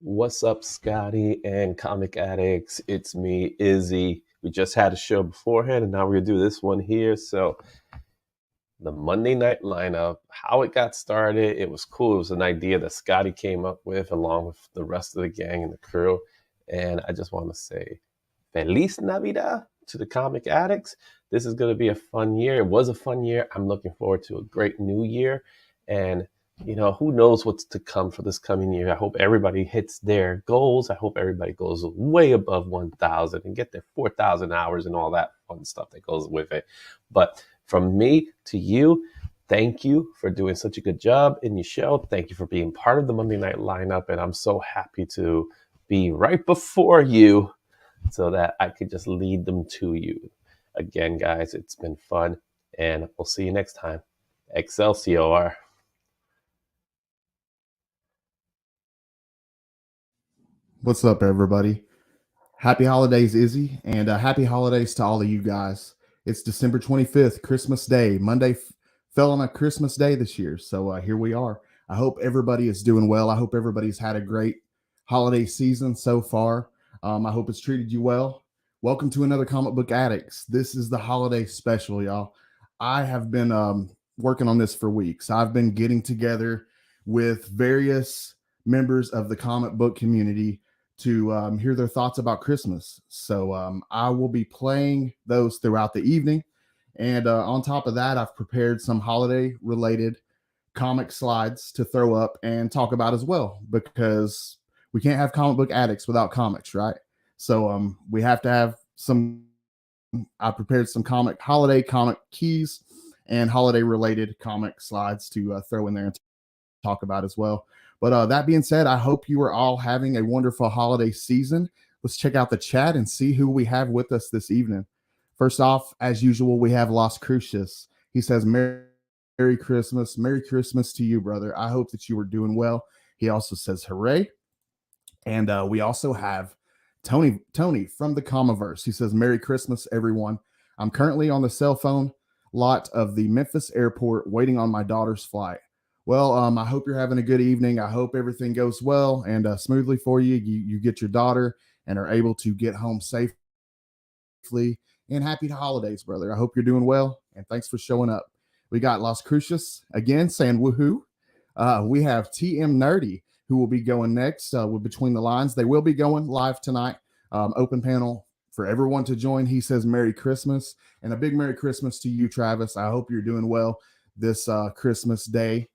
What's up, Scotty and Comic Addicts? It's me, Izzy. We just had a show beforehand, and now we're gonna do this one here. So, the Monday night lineup, how it got started, it was cool. It was an idea that Scotty came up with along with the rest of the gang and the crew. And I just want to say, Feliz Navidad to the Comic Addicts. This is going to be a fun year. It was a fun year. I'm looking forward to a great new year. And, who knows what's to come for this coming year. I hope everybody hits their goals. I hope everybody goes way above 1,000 and get their 4,000 hours and all that fun stuff that goes with it. But from me to you, thank you for doing such a good job in your show. Thank you for being part of the Monday night lineup. And I'm so happy to be right before you so that I could just lead them to you. Again, guys, it's been fun, and we'll see you next time. Excelsior. What's up, everybody? Happy holidays, Izzy, and happy holidays to all of you guys. It's December 25th, Christmas Day. Monday fell on a Christmas Day this year, so here we are. I hope everybody is doing well. I hope everybody's had a great holiday season so far. I hope it's treated you well. Welcome to another Comic Book Addicts. This is the holiday special, y'all. I have been working on this for weeks. I've been getting together with various members of the comic book community to hear their thoughts about Christmas. So I will be playing those throughout the evening. And on top of that, I've prepared some holiday related comic slides to throw up and talk about as well, because we can't have comic book addicts without comics, right? So we have to have some. I prepared some holiday comic keys and holiday related comic slides to throw in there and talk about as well. But that being said, I hope you are all having a wonderful holiday season. Let's check out the chat and see who we have with us this evening. First off, as usual, we have Las Crucius. He says, Merry Christmas. Merry Christmas to you, brother. I hope that you are doing well. He also says, hooray. And we also have Tony from the Comiverse. He says, Merry Christmas, everyone. I'm currently on the cell phone lot of the Memphis airport waiting on my daughter's flight. Well, I hope you're having a good evening. I hope everything goes well and smoothly for you. You get your daughter and are able to get home safely. And happy holidays, brother. I hope you're doing well. And thanks for showing up. We got Las Crucias again saying woohoo. We have TM Nerdy who will be going next with Between the Lines. They will be going live tonight. Open panel for everyone to join. He says Merry Christmas, and a big Merry Christmas to you, Travis. I hope you're doing well this Christmas Day.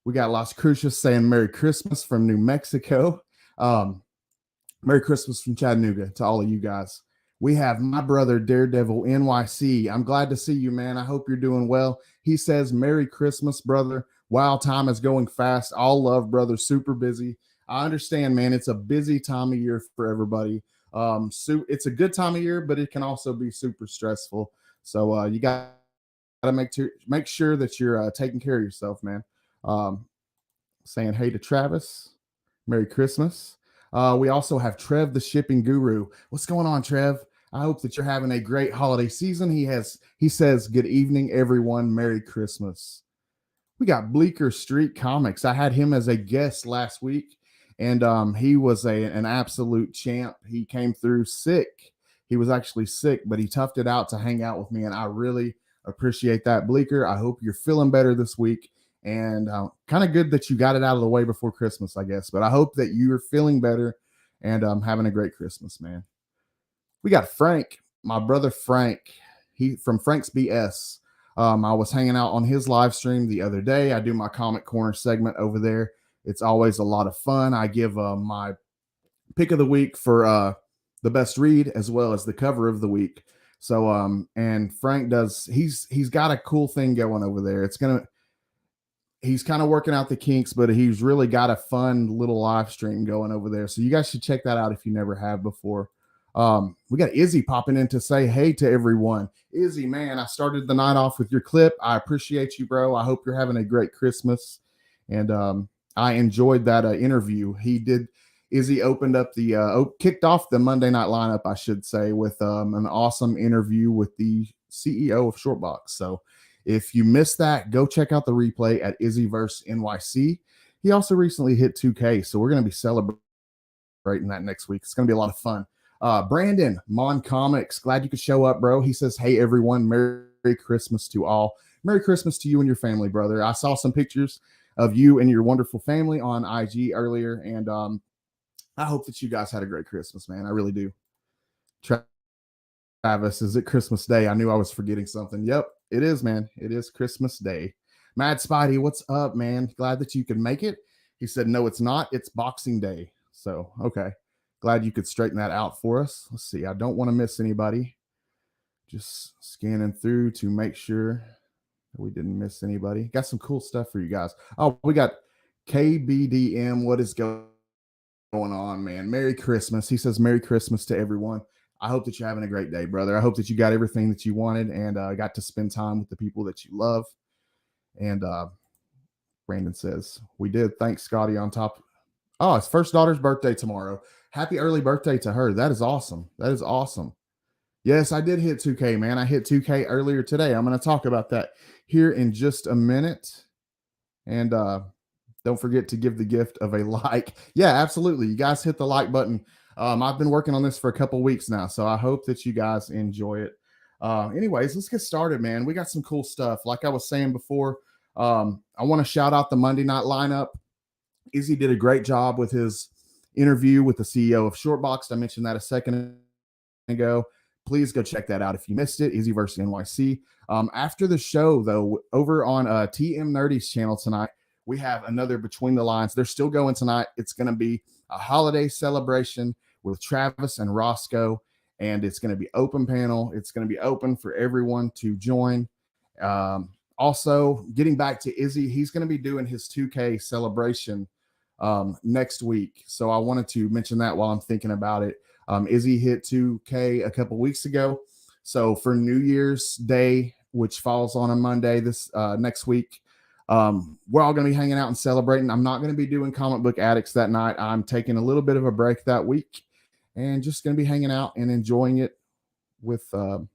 We got Las Crucias saying Merry Christmas from New Mexico. Merry Christmas from Chattanooga to all of you guys. We have my brother Daredevil NYC. I'm glad to see you, man. I hope you're doing well. He says Merry Christmas, brother. Wow, time is going fast. All love, brother. Super busy. I understand, man. It's a busy time of year for everybody. It's a good time of year, but it can also be super stressful. So you got to make sure that you're taking care of yourself, man. Saying hey to Travis. Merry Christmas. We also have Trev, the shipping guru. What's going on, Trev? I hope that you're having a great holiday season. He says, good evening, everyone. Merry Christmas. We got Bleecker Street Comics. I had him as a guest last week, and he was an absolute champ. He came through sick. He was actually sick, but he toughed it out to hang out with me, and I really appreciate that, Bleecker. I hope you're feeling better this week. And kind of good that you got it out of the way before Christmas, I guess. But I hope that you're feeling better and having a great Christmas, man. We got Frank, my brother Frank. He from Frank's BS. I was hanging out on his live stream the other day. I do my Comic Corner segment over there. It's always a lot of fun. I give my pick of the week for the best read as well as the cover of the week. So and Frank he's got a cool thing going over there. He's kind of working out the kinks, but he's really got a fun little live stream going over there. So you guys should check that out if you never have before. We got Izzy popping in to say hey to everyone. Izzy, man, I started the night off with your clip. I appreciate you, bro. I hope you're having a great Christmas. And I enjoyed that interview. Izzy kicked off the Monday night lineup, I should say, with an awesome interview with the CEO of Shortbox. So if you missed that, go check out the replay at Izzyverse NYC. He also recently hit 2K, so we're going to be celebrating celebrating that next week. It's going to be a lot of fun. Brandon, Mon Comics, glad you could show up, bro. He says, hey, everyone, Merry Christmas to all. Merry Christmas to you and your family, brother. I saw some pictures of you and your wonderful family on IG earlier, and I hope that you guys had a great Christmas, man. I really do. Travis, is it Christmas Day? I knew I was forgetting something. Yep, it is, man. It is Christmas Day. Mad Spidey, what's up, man? Glad that you could make it. He said, no, it's not. It's Boxing Day. So, okay. Glad you could straighten that out for us. Let's see. I don't want to miss anybody. Just scanning through to make sure we didn't miss anybody. Got some cool stuff for you guys. Oh, we got KBDM. What is going on, man? Merry Christmas. He says, Merry Christmas to everyone. I hope that you're having a great day, brother. I hope that you got everything that you wanted and got to spend time with the people that you love. And Brandon says, we did. Thanks, Scotty, on top. Oh, his first daughter's birthday tomorrow. Happy early birthday to her. That is awesome. That is awesome. Yes, I did hit 2K, man. I hit 2K earlier today. I'm going to talk about that here in just a minute. And don't forget to give the gift of a like. Yeah, absolutely. You guys hit the like button. I've been working on this for a couple weeks now, so I hope that you guys enjoy it. Anyways, let's get started, man. We got some cool stuff. Like I was saying before, I want to shout out the Monday night lineup. Izzy did a great job with his interview with the CEO of Shortboxed. I mentioned that a second ago. Please go check that out if you missed it. Izzy versus NYC. After the show, though, over on TM Nerdy's channel tonight, we have another Between the Lines. They're still going tonight. It's going to be a holiday celebration with Travis and Roscoe, and it's going to be open panel. It's going to be open for everyone to join. Also, getting back to Izzy, he's going to be doing his 2K celebration next week. So I wanted to mention that while I'm thinking about it. Izzy hit 2K a couple weeks ago. So for New Year's Day, which falls on a Monday this next week, we're all going to be hanging out and celebrating. I'm not going to be doing Comic Book Addicts that night. I'm taking a little bit of a break that week and just going to be hanging out and enjoying it with the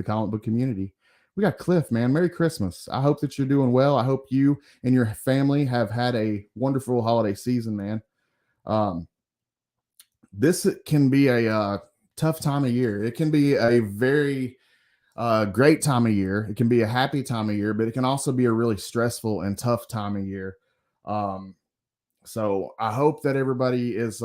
comic book community. We got Cliff, man. Merry Christmas. I hope that you're doing well. I hope you and your family have had a wonderful holiday season, man. This can be a tough time of year. It can be a very great time of year. It can be a happy time of year, but it can also be a really stressful and tough time of year. So I hope that everybody is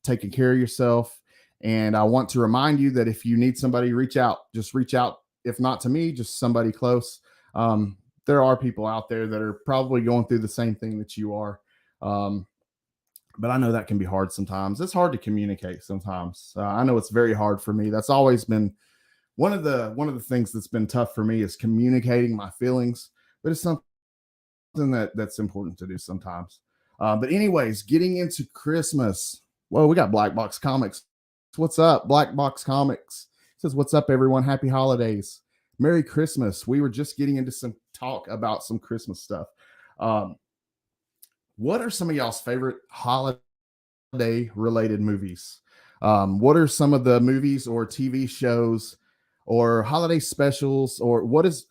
taking care of yourself. And I want to remind you that if you need somebody, reach out. Just reach out. If not to me, just somebody close. There are people out there that are probably going through the same thing that you are. But I know that can be hard sometimes. It's hard to communicate sometimes. I know it's very hard for me. That's always been one of the things that's been tough for me is communicating my feelings. But it's something that's important to do sometimes. But anyways, getting into Christmas. Well, we got Black Box Comics. What's up, Black Box Comics? Says, what's up, everyone? Happy holidays. Merry Christmas. We were just getting into some talk about some Christmas stuff. What are some of y'all's favorite holiday related movies? What are some of the movies or TV shows or holiday specials, or what is,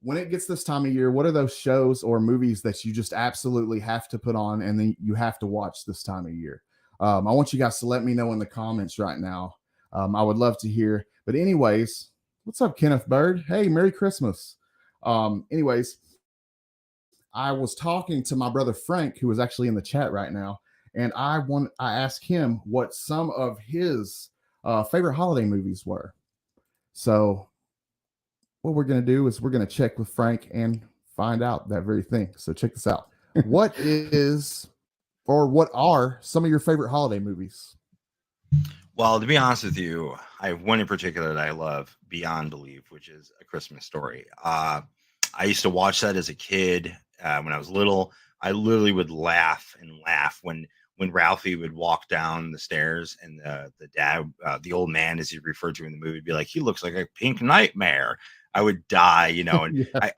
when it gets this time of year, what are those shows or movies that you just absolutely have to put on and then you have to watch this time of year? I want you guys to let me know in the comments right now. I would love to hear. But anyways, what's up, Kenneth Bird? Hey, Merry Christmas. Anyways, I was talking to my brother Frank, who is actually in the chat right now, and I asked him what some of his favorite holiday movies were. So what we're going to do is we're going to check with Frank and find out that very thing. So check this out. What are some of your favorite holiday movies? Well, to be honest with you, I have one in particular that I love beyond belief, which is A Christmas Story. I used to watch that as a kid when I was little. I literally would laugh and laugh when Ralphie would walk down the stairs and the dad, the old man, as he referred to in the movie, would be like, he looks like a pink nightmare. I would die, and yeah. I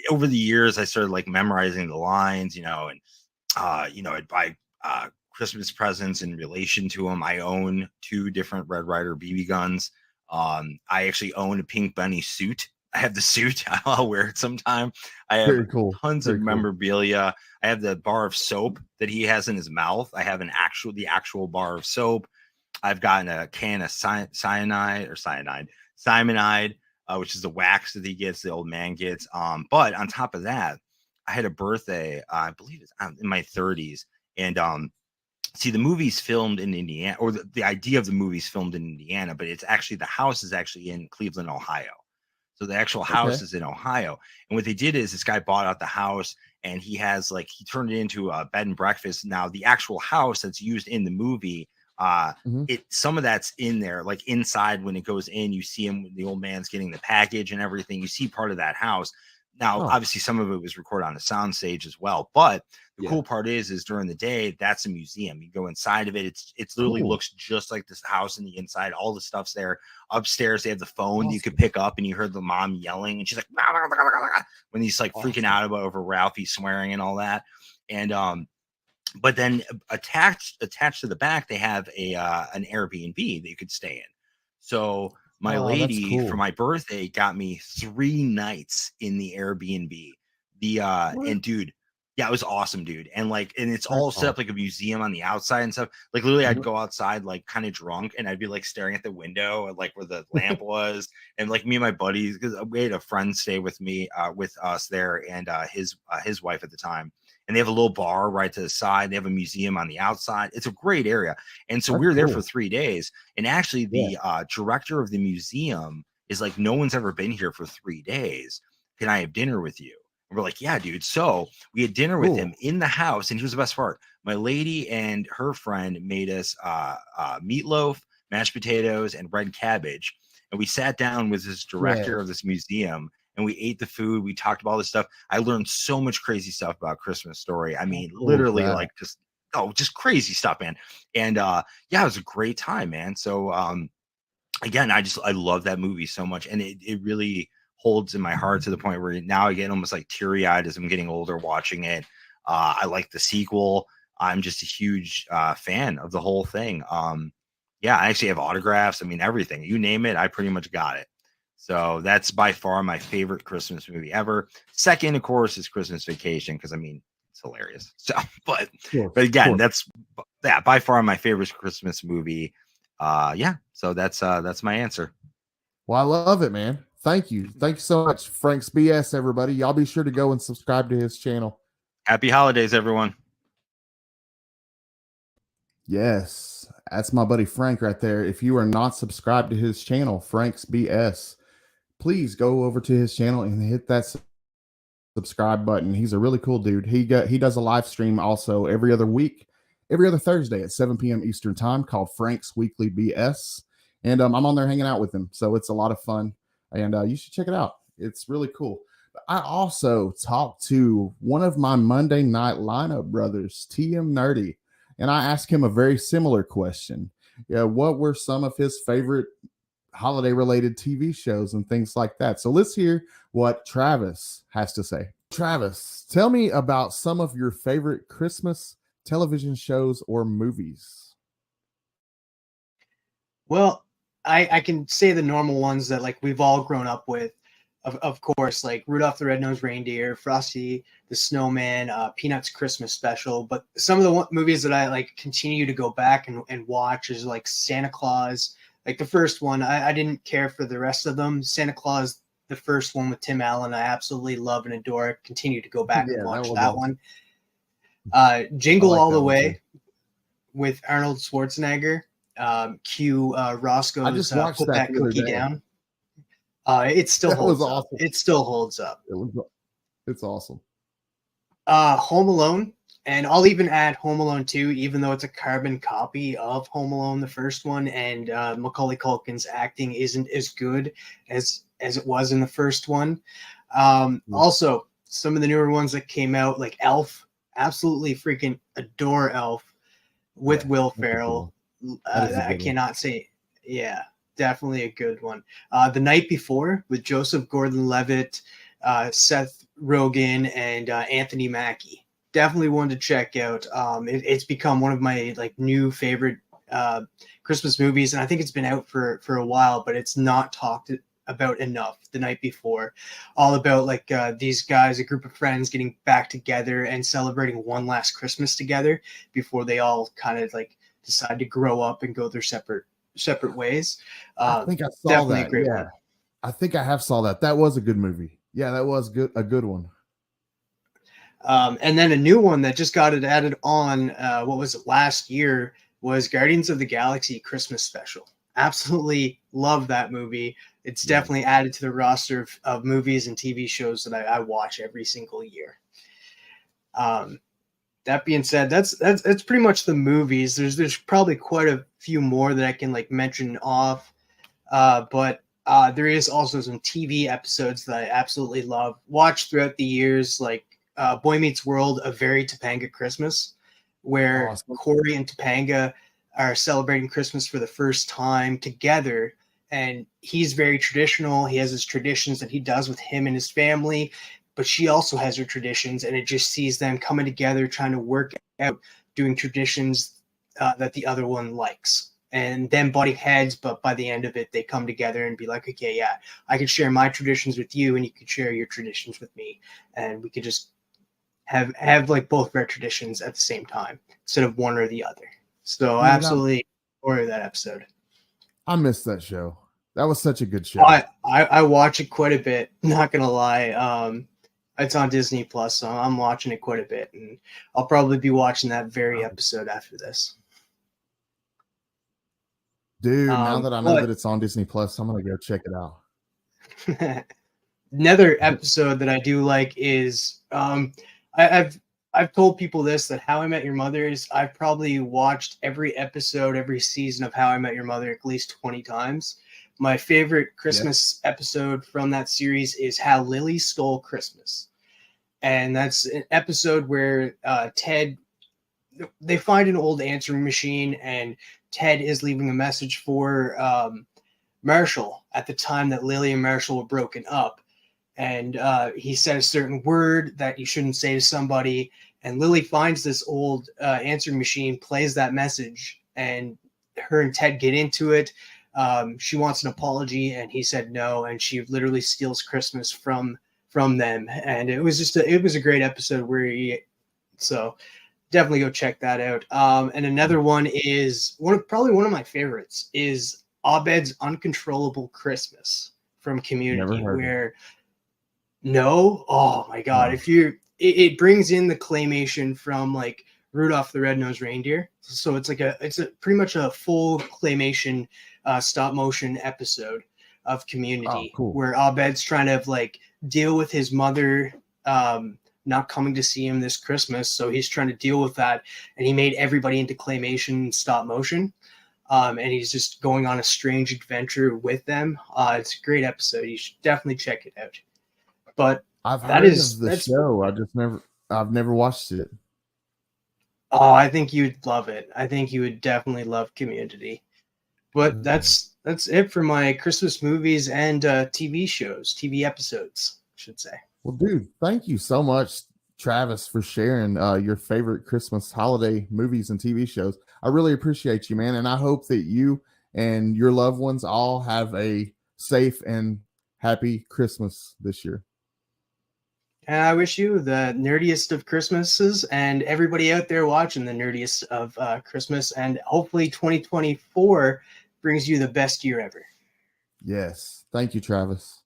over the years, I started like memorizing the lines, and I'd buy Christmas presents in relation to them. I own 2 different Red Ryder BB guns. I actually own a Pink Bunny suit I have the suit. I'll wear it sometime. I have Very cool. tons Very of cool. memorabilia. I have the bar of soap that he has in his mouth. I have the actual bar of soap. I've gotten a can of cyanide, which is the wax that he gets, the old man gets. But on top of that, I had a birthday. I believe it's in my 30s, and see, the movie's filmed in Indiana, or the idea of the movie's filmed in Indiana, but it's actually the house is actually in Cleveland, Ohio. So the actual house is in Ohio. And what they did is this guy bought out the house, and he turned it into a bed and breakfast. Now the actual house that's used in the movie, some of that's in there, like inside when it goes in, you see him, the old man's getting the package and everything. You see part of that house. Now, obviously, some of it was recorded on a sound stage as well. But the cool part is during the day, that's a museum. You go inside of it. It's literally looks just like this house in the inside. All the stuff's there. Upstairs, they have the phone that you could pick up, and you heard the mom yelling, and she's like, blah, blah, blah, blah, blah, when he's like freaking out over Ralphie swearing and all that. And but then attached to the back, they have an Airbnb that you could stay in. So my lady for my birthday got me 3 nights in the Airbnb. And dude, yeah, it was awesome, dude. And it's all set up like a museum on the outside and stuff. Like literally, I'd go outside like kind of drunk, and I'd be like staring at the window at like where the lamp was, and like me and my buddies, because we had a friend stay with us there, and his wife at the time. And they have a little bar right to the side. They have a museum on the outside. It's a great area. And so we were there for 3 days. And actually, the director of the museum is like, no one's ever been here for 3 days. Can I have dinner with you? And we're like, yeah, dude. So we had dinner with him in the house. And here's the best part. My lady and her friend made us meatloaf, mashed potatoes, and red cabbage. And we sat down with this director of this museum, and we ate the food. We talked about all this stuff. I learned so much crazy stuff about Christmas Story. I mean, literally like just crazy stuff, man. And yeah, it was a great time, man. So again, I love that movie so much. And it really holds in my heart to the point where now I get almost like teary-eyed as I'm getting older watching it. I like the sequel. I'm just a huge fan of the whole thing. Yeah, I actually have autographs. I mean, everything. You name it, I pretty much got it. So that's by far my favorite Christmas movie ever. Second, of course, is Christmas Vacation, because I mean, it's hilarious. So, but again, that's by far my favorite Christmas movie. Yeah. So that's my answer. Well, I love it, man. Thank you so much, Frank's BS. Everybody, y'all be sure to go and subscribe to his channel. Happy holidays, everyone. Yes, that's my buddy Frank right there. If you are not subscribed to his channel, Frank's BS, please go over to his channel and hit that subscribe button. He's a really cool dude. He does a live stream also every other Thursday at 7 p.m. Eastern time called Frank's Weekly BS. And I'm on there hanging out with him. So it's a lot of fun. And you should check it out. It's really cool. I also talked to one of my Monday Night Lineup brothers, TM Nerdy, and I asked him a very similar question. Yeah, what were some of his favorite holiday-related TV shows and things like that? So let's hear what Travis has to say. Travis, tell me about some of your favorite Christmas television shows or movies. Well, I can say the normal ones that like we've all grown up with. Of course, like Rudolph the Red-Nosed Reindeer, Frosty the Snowman, Peanuts Christmas Special. But some of the movies that I like continue to go back and watch is like Santa Claus. Like the first one, I didn't care for the rest of them. Santa Claus, the first one with Tim Allen, I absolutely love and adore. Continue to go back and watch that one. Jingle All the Way with Arnold Schwarzenegger. Cue Roscoe's I just watched Put that That Cookie Down. It still holds up. Awesome. It still holds up. It's awesome. Home Alone, and I'll even add Home Alone 2, even though it's a carbon copy of Home Alone, the first one, and Macaulay Culkin's acting isn't as good as it was in the first one. Also, some of the newer ones that came out, like Elf, absolutely freaking adore Elf with Will Ferrell. I cannot say, definitely a good one. The Night Before with Joseph Gordon-Levitt, Seth Rogen, and Anthony Mackie. Definitely one to check out. It's become one of my like new favorite Christmas movies, and I think it's been out for a while, but it's not talked about enough the night before, all about like these guys, a group of friends getting back together and celebrating one last Christmas together before they all kind of like decide to grow up and go their separate ways. I think I saw Definitely that. a great Yeah, one. I think I have saw that. That was a good movie. Yeah, that was good. A good one. And then a new one that just got it added on, what was it, last year, was Guardians of the Galaxy Christmas Special. Absolutely love that movie. It's definitely added to the roster of movies and TV shows that I watch every single year. That being said, that's pretty much the movies. There's probably quite a few more that I can like mention off, but there is also some TV episodes that I absolutely love. Watched throughout the years, like Boy Meets World, A Very Topanga Christmas, where Awesome. Corey and Topanga are celebrating Christmas for the first time together. And he's very traditional. He has his traditions that he does with him and his family, but she also has her traditions, and it just sees them coming together, trying to work out, doing traditions that the other one likes. And then butting heads, but by the end of it, they come together and be like, okay, yeah, I can share my traditions with you, and you can share your traditions with me, and we could just have like both of our traditions at the same time instead of one or the other. So Man, absolutely enjoy that episode. I missed that show. That was such a good show. I watch it quite a bit. Not gonna lie. It's on Disney Plus, so I'm watching it quite a bit, and I'll probably be watching that very episode after this. Dude, now that I know that it's on Disney Plus, I'm gonna go check it out. Another episode that I do like is I've told people this, that How I Met Your Mother is, I've probably watched every episode, every season of How I Met Your Mother at least 20 times. My favorite Christmas episode from that series is How Lily Stole Christmas. And that's an episode where Ted, they find an old answering machine, and Ted is leaving a message for Marshall at the time that Lily and Marshall were broken up. And he said a certain word that you shouldn't say to somebody. And Lily finds this old answering machine, plays that message, and her and Ted get into it. She wants an apology, and he said no, and she literally steals Christmas from them. And it was just it was a great episode so definitely go check that out. And another one is probably one of my favorites is Abed's Uncontrollable Christmas from Community, where no, oh my god, it brings in the claymation from like Rudolph the Red-Nosed Reindeer. So it's a pretty much a full claymation stop motion episode of Community, where Abed's trying to like deal with his mother not coming to see him this Christmas. So he's trying to deal with that, and he made everybody into claymation stop motion. And he's just going on a strange adventure with them. It's a great episode. You should definitely check it out. But I've heard of the show. I've never watched it. Oh, I think you'd love it. I think you would definitely love Community. But that's it for my Christmas movies and TV episodes, I should say. Well, dude, thank you so much, Travis, for sharing your favorite Christmas holiday movies and TV shows. I really appreciate you, man. And I hope that you and your loved ones all have a safe and happy Christmas this year. And I wish you the nerdiest of Christmases, and everybody out there watching the nerdiest of Christmas. And hopefully 2024 brings you the best year ever. Yes. Thank you, Travis.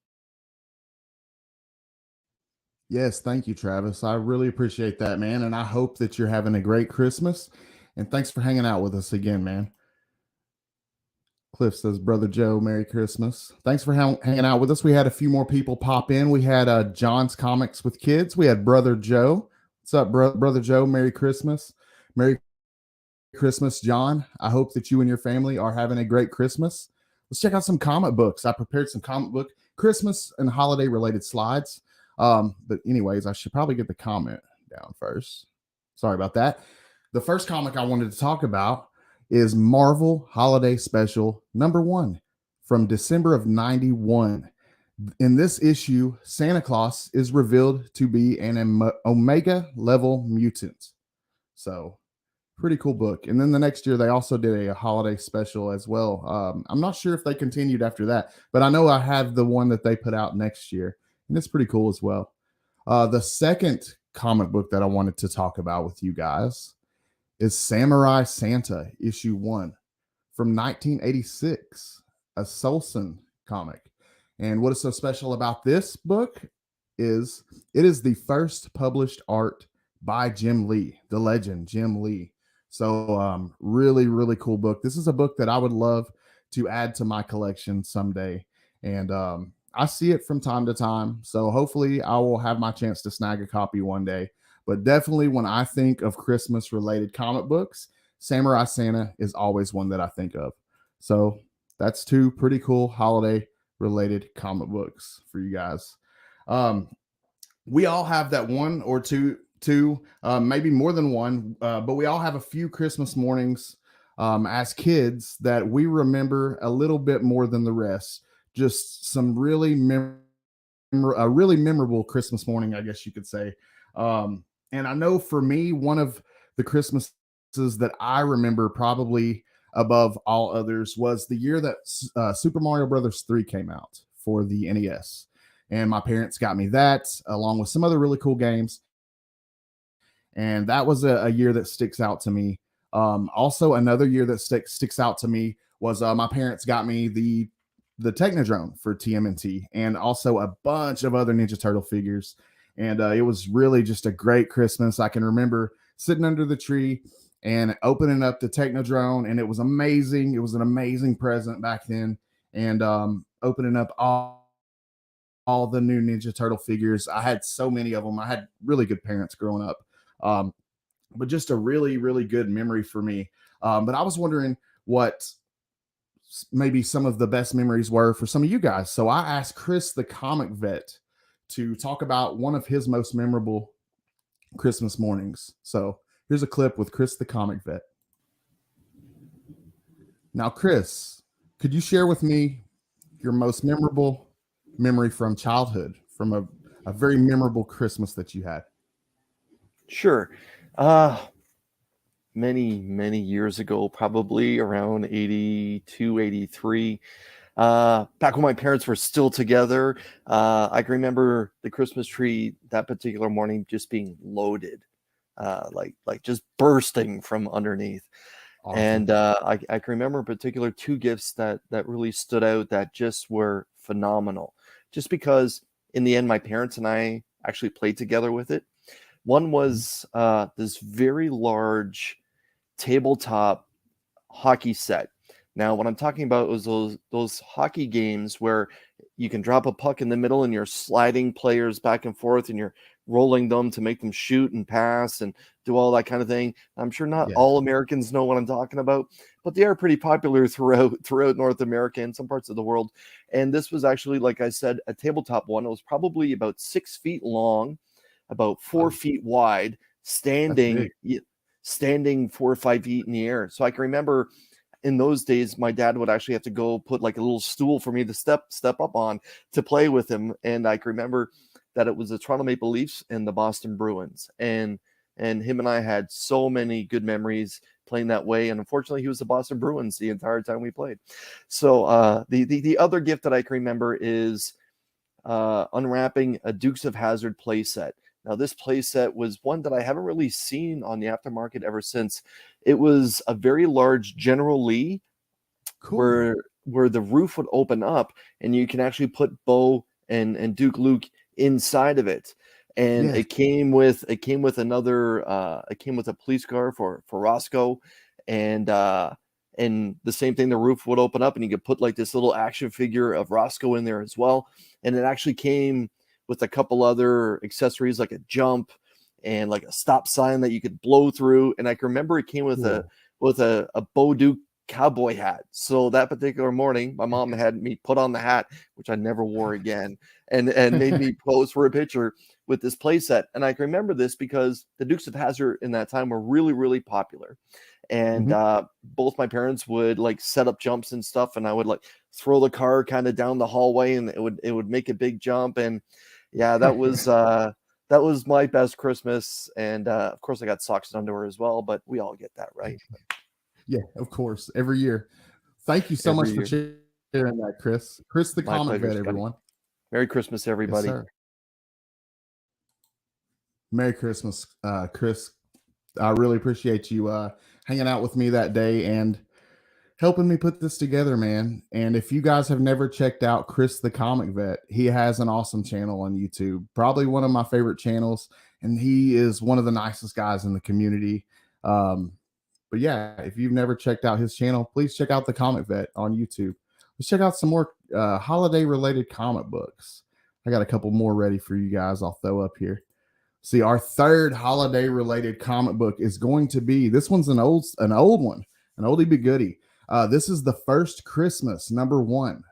Yes, thank you, Travis. I really appreciate that, man. And I hope that you're having a great Christmas. And thanks for hanging out with us again, man. Cliff says, Brother Joe, Merry Christmas. Thanks for hanging out with us. We had a few more people pop in. We had John's Comics with Kids. We had Brother Joe. What's up, Brother Joe? Merry Christmas. Merry Christmas, John. I hope that you and your family are having a great Christmas. Let's check out some comic books. I prepared some comic book Christmas and holiday related slides. But anyways, I should probably get the comment down first. Sorry about that. The first comic I wanted to talk about is Marvel Holiday Special #1 from December of 91. In this issue, Santa Claus is revealed to be an Omega level mutant. So Pretty cool book. And then the next year, they also did a holiday special as well. I'm not sure if they continued after that, but I know I have the one that they put out next year, and it's pretty cool as well. The second comic book that I wanted to talk about with you guys is Samurai Santa issue 1 from 1986, a Solson comic. And what is so special about this book is it is the first published art by Jim Lee, the legend Jim Lee. So really, really cool book. This is a book that I would love to add to my collection someday. And I see it from time to time. So hopefully I will have my chance to snag a copy one day. But definitely when I think of Christmas related comic books, Samurai Santa is always one that I think of. So that's 2 pretty cool holiday related comic books for you guys. We all have that one or two, maybe more than one, but we all have a few Christmas mornings as kids that we remember a little bit more than the rest. Just some really a really memorable Christmas morning, I guess you could say. And I know for me, one of the Christmases that I remember probably above all others was the year that Super Mario Brothers 3 came out for the NES. And my parents got me that along with some other really cool games. And that was a year that sticks out to me. Also, another year that sticks out to me was my parents got me the Technodrome for TMNT and also a bunch of other Ninja Turtle figures. And it was really just a great Christmas. I can remember sitting under the tree and opening up the Technodrome, and it was amazing. It was an amazing present back then. And opening up all the new Ninja Turtle figures. I had so many of them. I had really good parents growing up. But just a really, really good memory for me. But I was wondering what maybe some of the best memories were for some of you guys. So I asked Chris, the comic vet, to talk about one of his most memorable Christmas mornings. So here's a clip with Chris, the comic vet. Now, Chris, could you share with me your most memorable memory from childhood, from a very memorable Christmas that you had? Sure. Many years ago, probably around 82, 83, back when my parents were still together, I can remember the Christmas tree that particular morning just being loaded, like just bursting from underneath. Awesome. And I can remember in particular 2 gifts that really stood out that just were phenomenal, just because in the end, my parents and I actually played together with it. One was this very large tabletop hockey set. Now, what I'm talking about was those hockey games where you can drop a puck in the middle and you're sliding players back and forth and you're rolling them to make them shoot and pass and do all that kind of thing. I'm sure not all Americans know what I'm talking about, but they are pretty popular throughout North America and some parts of the world. And this was actually, like I said, a tabletop one. It was probably about 6 feet long, about 4 feet wide, standing 4 or 5 feet in the air. So I can remember in those days, my dad would actually have to go put like a little stool for me to step up on to play with him. And I can remember that it was the Toronto Maple Leafs and the Boston Bruins. And him and I had so many good memories playing that way. And unfortunately, he was the Boston Bruins the entire time we played. So the other gift that I can remember is unwrapping a Dukes of Hazzard playset. Now, this playset was one that I haven't really seen on the aftermarket ever since. It was a very large General Lee, Cool. where the roof would open up and you can actually put Bo and Duke Luke inside of it. And it came with a police car for Roscoe, and the same thing, the roof would open up and you could put like this little action figure of Roscoe in there as well. And it actually came with a couple other accessories like a jump and like a stop sign that you could blow through. And I can remember it came with a Bo Duke cowboy hat. So that particular morning, my mom had me put on the hat, which I never wore again, and made me pose for a picture with this playset. And I can remember this because the Dukes of Hazzard in that time were really, really popular. And both my parents would like set up jumps and stuff, and I would like throw the car kind of down the hallway and it would make a big jump. And yeah, that was that was my best Christmas. And of course, I got socks and underwear as well, but we all get that, right? Yeah, of course, every year. Thank you so Every much for year. sharing that, Chris. Chris the My Comic pleasure, Vet, Scotty. everyone. Merry Christmas, Yes, everybody. sir. Merry Christmas, Chris. I really appreciate you hanging out with me that day and helping me put this together, man. And if you guys have never checked out Chris the Comic Vet, he has an awesome channel on YouTube, probably one of my favorite channels, and he is one of the nicest guys in the community. But yeah, if you've never checked out his channel, please check out the Comic Vet on YouTube. Let's check out some more holiday related comic books. I got a couple more ready for you guys. I'll throw up here. See, our third holiday related comic book is going to be, this one's an old one, an oldie but goodie. This is The First Christmas, #1,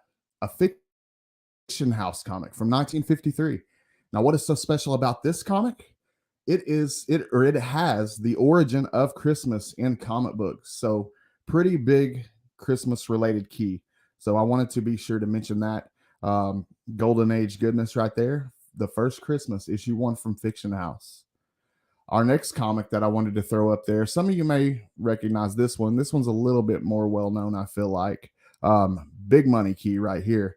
a fiction house comic from 1953. Now, what is so special about this comic? It has the origin of Christmas in comic books. So pretty big Christmas related key. So I wanted to be sure to mention that. Golden age goodness right there. The First Christmas, issue 1 from Fiction House. Our next comic that I wanted to throw up there, some of you may recognize this one. This one's a little bit more well-known, I feel like. Big money key right here.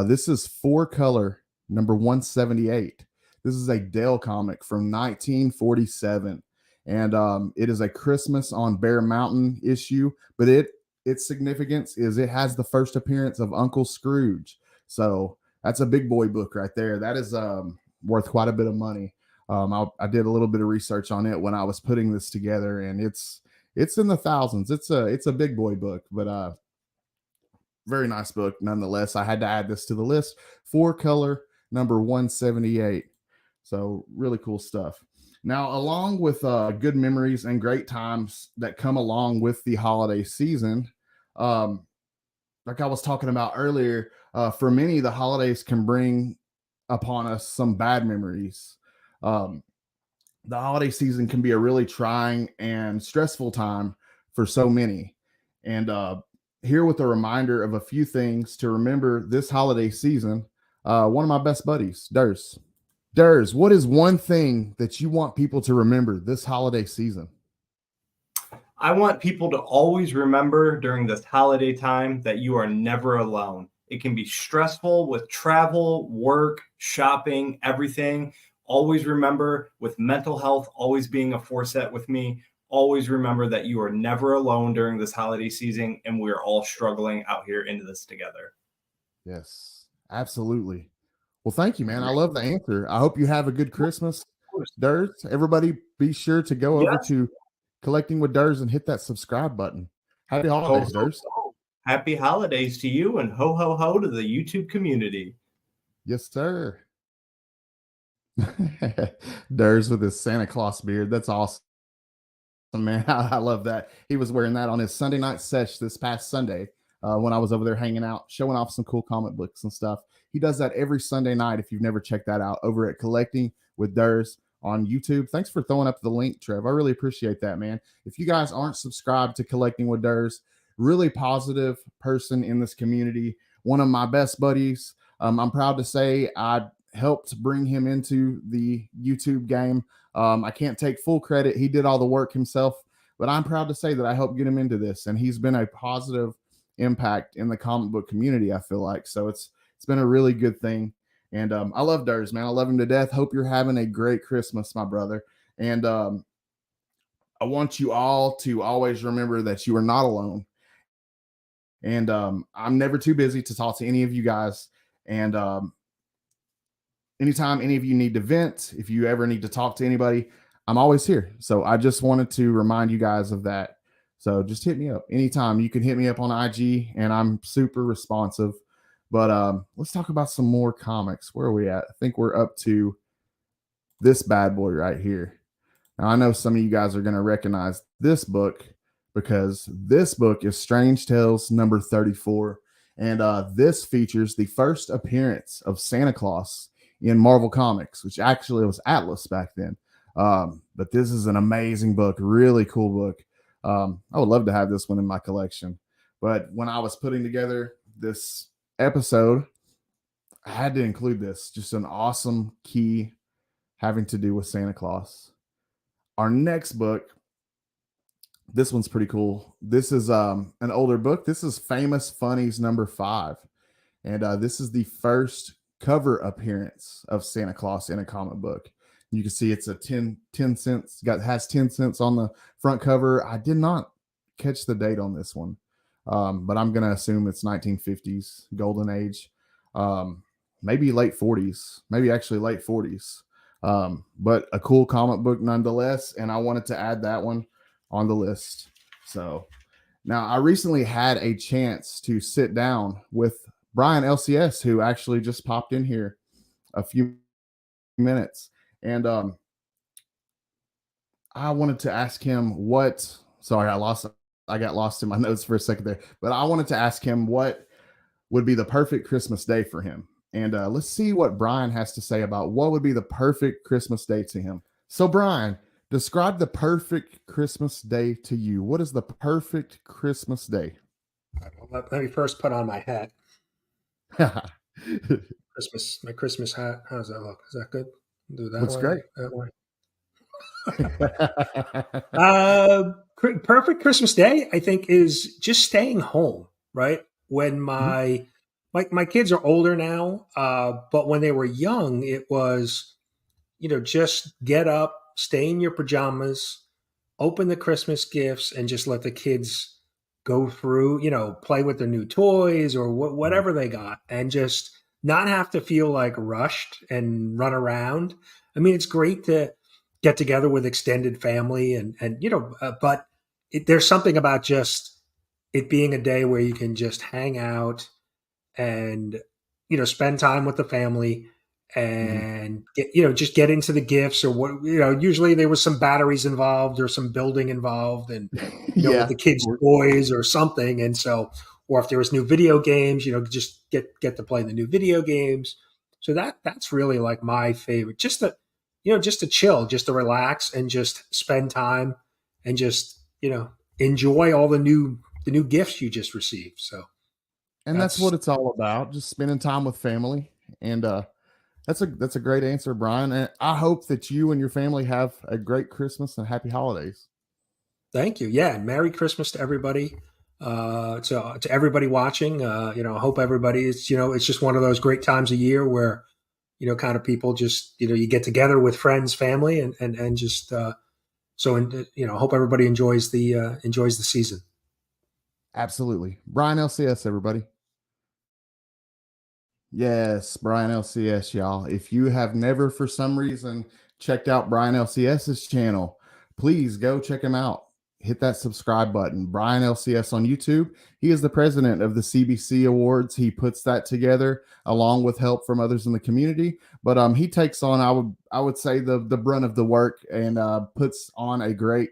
This is 4-color, number 178. This is a Dale comic from 1947. And it is a Christmas on Bear Mountain issue, but its significance is it has the first appearance of Uncle Scrooge. So that's a big boy book right there. That is worth quite a bit of money. I did a little bit of research on it when I was putting this together, and it's in the thousands. It's a big boy book, but very nice book nonetheless. I had to add this to the list. 4-color, number 178. So really cool stuff. Now, along with good memories and great times that come along with the holiday season, like I was talking about earlier, for many, the holidays can bring upon us some bad memories. The holiday season can be a really trying and stressful time for so many. And here with a reminder of a few things to remember this holiday season, one of my best buddies, Durs. Durs, what is one thing that you want people to remember this holiday season? I want people to always remember during this holiday time that you are never alone. It can be stressful with travel, work, shopping, everything. Always remember, with mental health always being a forset with me, always remember that you are never alone during this holiday season, and we're all struggling out here into this together. Yes, absolutely. Well, thank you, man. I love the answer. I hope you have a good Christmas, Durs. Everybody be sure to go over to Collecting with Durs and hit that subscribe button. Happy holidays, Durs. Happy holidays to you, and ho, ho, ho to the YouTube community. Yes, sir. Durs with his Santa Claus beard. That's awesome, man. I love that. He was wearing that on his Sunday night sesh this past Sunday when I was over there hanging out, showing off some cool comic books and stuff. He does that every Sunday night. If you've never checked that out, over at Collecting with Durs on YouTube. Thanks for throwing up the link, Trev. I really appreciate that, man. If you guys aren't subscribed to Collecting with Durs, really positive person in this community, one of my best buddies. I'm proud to say I helped bring him into the YouTube game. I can't take full credit. He did all the work himself, but I'm proud to say that I helped get him into this, and he's been a positive impact in the comic book community, I feel like. So it's been a really good thing. And I love Durs, man. I love him to death. Hope you're having a great Christmas, my brother. And I want you all to always remember that you are not alone. And I'm never too busy to talk to any of you guys. And anytime any of you need to vent, if you ever need to talk to anybody, I'm always here. So I just wanted to remind you guys of that. So just hit me up anytime. You can hit me up on IG, and I'm super responsive. But let's talk about some more comics. Where are we at? I think we're up to this bad boy right here. Now, I know some of you guys are going to recognize this book because this book is Strange Tales number 34. And this features the first appearance of Santa Claus in Marvel Comics, which actually was Atlas back then. But this is an amazing book, really cool book. I would love to have this one in my collection. But when I was putting together this episode, I had to include this. Just an awesome key. having to do with Santa Claus. Our next book, this one's pretty cool. This is an older book. This is Famous Funnies number 5. And this is the first cover appearance of Santa Claus in a comic book. You can see it's a 10 cents, has 10 cents on the front cover. I did not catch the date on this one, but I'm going to assume it's 1950s, golden age, maybe late 40s, maybe actually late 40s. But a cool comic book nonetheless. And I wanted to add that one on the list. So now I recently had a chance to sit down with Brian LCS, who actually just popped in here a few minutes. And I wanted to ask him sorry, I got lost in my notes for a second there, but I wanted to ask him what would be the perfect Christmas day for him. And let's see what Brian has to say about what would be the perfect Christmas day to him. So Brian, describe the perfect Christmas day to you. What is the perfect Christmas day? Let me first put on my hat. My Christmas hat. How does that look? Is that good? Do that. Looks great. That way. Perfect Christmas day, I think, is just staying home. Right when my kids are older now, but when they were young, it was, just get up, stay in your pajamas, open the Christmas gifts, and just let the kids go through, play with their new toys or whatever they got, and just not have to feel like rushed and run around. I mean, it's great to get together with extended family but there's something about just it being a day where you can just hang out and, spend time with the family and just get into the gifts or what, usually there was some batteries involved or some building involved and, with the kids' toys or something. And so, or if there was new video games, just get to play the new video games. So that's really like my favorite, just to chill, just to relax and just spend time and just, enjoy all the new gifts you just received. So. And that's what it's all about, just spending time with family. And that's a great answer, Brian. And I hope that you and your family have a great Christmas and happy holidays. Thank you. Yeah. Merry Christmas to everybody. To everybody watching, I hope everybody is, it's just one of those great times of year where, kind of people just, you get together with friends, family, and just, hope everybody enjoys the season. Absolutely. Brian LCS, everybody. Yes, Brian LCS, y'all. If you have never, for some reason, checked out Brian LCS's channel, please go check him out. Hit that subscribe button. Brian LCS on YouTube. He is the president of the CBC Awards. He puts that together along with help from others in the community. But he takes on, I would say, the brunt of the work and puts on a great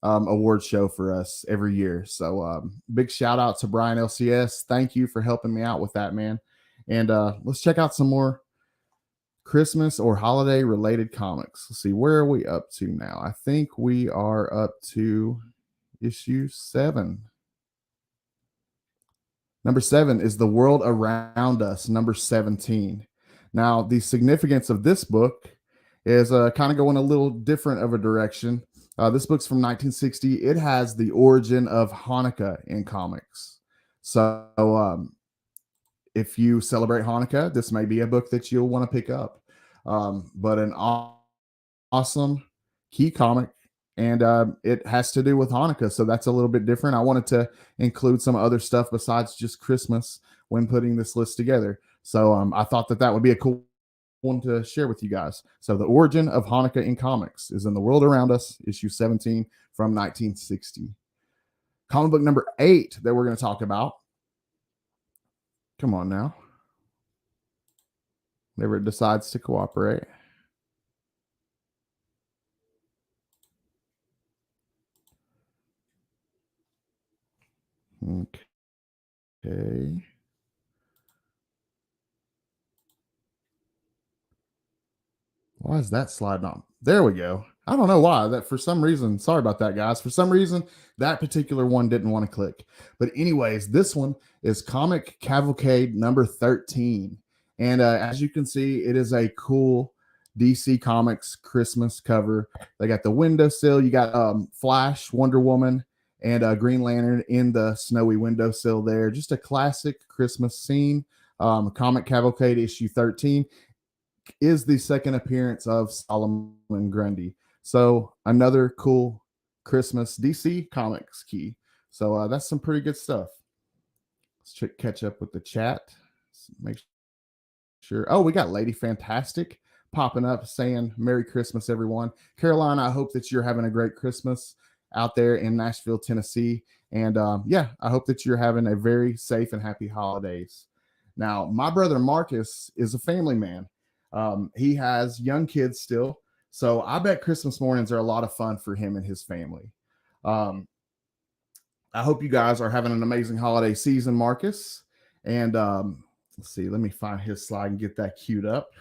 award show for us every year. So big shout out to Brian LCS. Thank you for helping me out with that, man. And let's check out some more Christmas or holiday related comics. Let's see, where are we up to now? I think we are up to issue 7. Number 7 is The World Around Us, number 17. Now, the significance of this book is kind of going a little different of a direction. This book's from 1960. It has the origin of Hanukkah in comics. So if you celebrate Hanukkah, this may be a book that you'll want to pick up. But an awesome key comic, and it has to do with Hanukkah, so that's a little bit different. I wanted to include some other stuff besides just Christmas when putting this list together. So I thought that would be a cool one to share with you guys. So the origin of Hanukkah in comics is in The World Around Us, issue 17 from 1960. Comic book number 8 that we're going to talk about. Come on now. Never decides to cooperate. Okay. Why is that sliding on? There we go. I don't know why. That for some reason, sorry about that, guys. For some reason, that particular one didn't want to click. But anyways, this one is Comic Cavalcade number 13. And as you can see, it is a cool DC Comics Christmas cover. They got the windowsill. You got Flash, Wonder Woman, and Green Lantern in the snowy windowsill there. Just a classic Christmas scene. Comic Cavalcade issue 13 is the second appearance of Solomon Grundy. So another cool Christmas DC Comics key. So that's some pretty good stuff. Let's catch up with the chat. Let's make sure. Oh, we got Lady Fantastic popping up saying Merry Christmas, everyone. Caroline, I hope that you're having a great Christmas out there in Nashville, Tennessee. And yeah, I hope that you're having a very safe and happy holidays. Now, my brother Marcus is a family man. He has young kids still. So I bet Christmas mornings are a lot of fun for him and his family. I hope you guys are having an amazing holiday season, Marcus. And let's see, let me find his slide and get that queued up.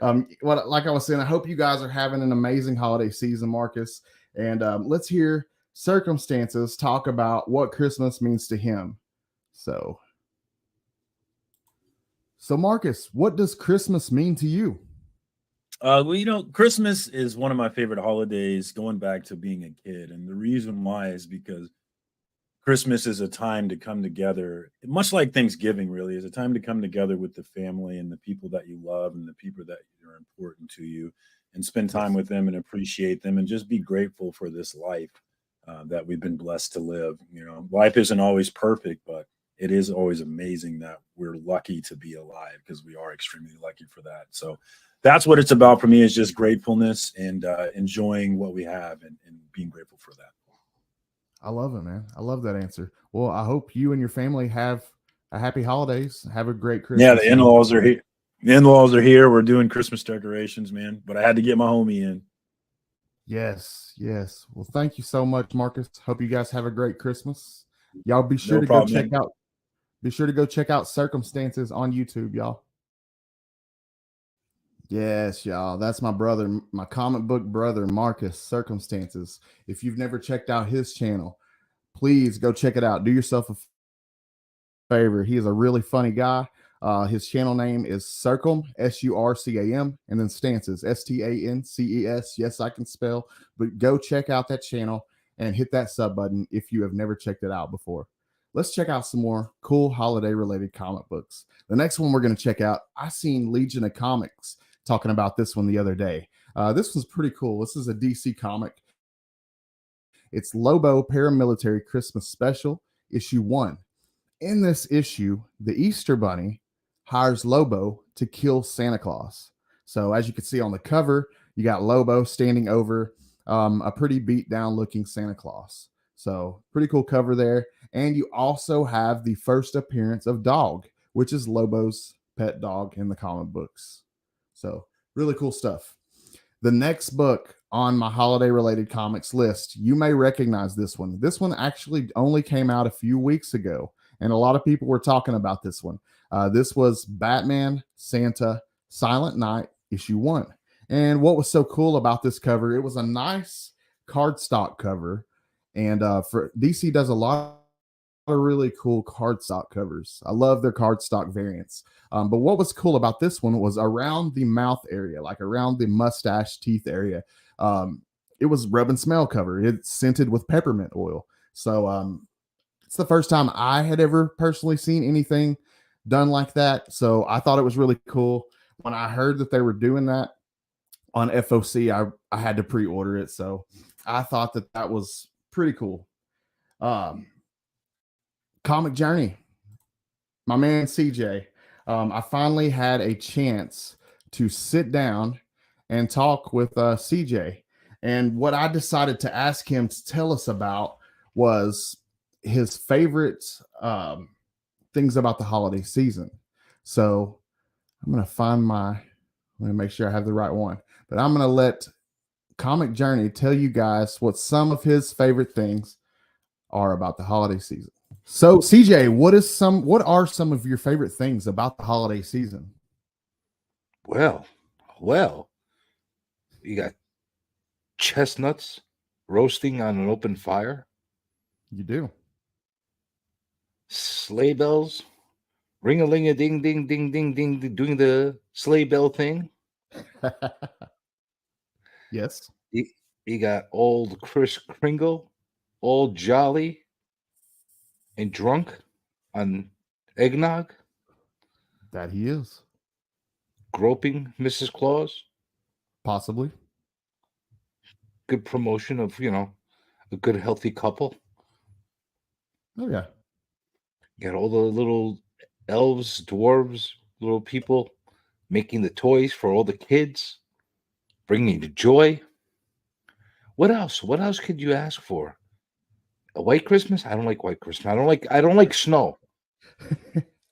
Like I was saying, I hope you guys are having an amazing holiday season, Marcus. And let's hear Circumstances talk about what Christmas means to him. So Marcus, what does Christmas mean to you? Well, Christmas is one of my favorite holidays going back to being a kid. And the reason why is because Christmas is a time to come together, much like Thanksgiving, really, is a time to come together with the family and the people that you love and the people that are important to you and spend time with them and appreciate them and just be grateful for this life that we've been blessed to live. Life isn't always perfect, but it is always amazing that we're lucky to be alive because we are extremely lucky for that. So that's what it's about for me, is just gratefulness and enjoying what we have and being grateful for that. I love it, man. I love that answer. Well, I hope you and your family have a happy holidays. Have a great Christmas. Yeah, the in-laws are here. The in-laws are here. We're doing Christmas decorations, man. But I had to get my homie in. Yes. Well, thank you so much, Marcus. Hope you guys have a great Christmas. Y'all be sure to go check out Circumstances on YouTube, y'all. Yes, y'all. That's my brother, my comic book brother, Marcus, Circumstances. If you've never checked out his channel, please go check it out. Do yourself a favor. He is a really funny guy. His channel name is Surcam, Surcam, and then Stances, Stances. Yes, I can spell, but go check out that channel and hit that sub button if you have never checked it out before. Let's check out some more cool holiday related comic books. The next one we're going to check out, I seen Legion of Comics talking about this one the other day. This was pretty cool. This is a DC comic. It's Lobo Paramilitary Christmas Special, issue 1. In this issue, the Easter Bunny hires Lobo to kill Santa Claus. So as you can see on the cover, you got Lobo standing over a pretty beat down looking Santa Claus. So pretty cool cover there. And you also have the first appearance of Dog, which is Lobo's pet dog in the comic books. So really cool stuff. The next book on my holiday related comics list, you may recognize this one. This one actually only came out a few weeks ago, and a lot of people were talking about this one. This was Batman Santa Silent Night issue 1. And what was so cool about this cover, it was a nice cardstock cover. And for DC does a lot of really cool cardstock covers. I love their cardstock variants. But what was cool about this one was around the mouth area, like around the mustache teeth area. It was rub and smell cover. It's scented with peppermint oil. So it's the first time I had ever personally seen anything done like that. So I thought it was really cool. When I heard that they were doing that on FOC, I had to pre-order it. So I thought that was pretty cool. Comic Journey, my man CJ. I finally had a chance to sit down and talk with CJ. And what I decided to ask him to tell us about was his favorite things about the holiday season. So I'm going to make sure I have the right one. But I'm going to let Comic Journey tell you guys what some of his favorite things are about the holiday season. So CJ, what are some of your favorite things about the holiday season? Well, you got chestnuts roasting on an open fire. You do. Sleigh bells, ring-a-ling-a-ding, ding, ding, ding, ding, doing the sleigh bell thing. Yes, You got old Chris Kringle, all jolly and drunk on eggnog, that he is. groping Mrs. Claus. Possibly. Good promotion of, a good healthy couple. Oh, yeah. You got all the little elves, dwarves, little people making the toys for all the kids, bringing the joy. What else? What else could you ask for? A white Christmas? I don't like white Christmas. I don't like snow.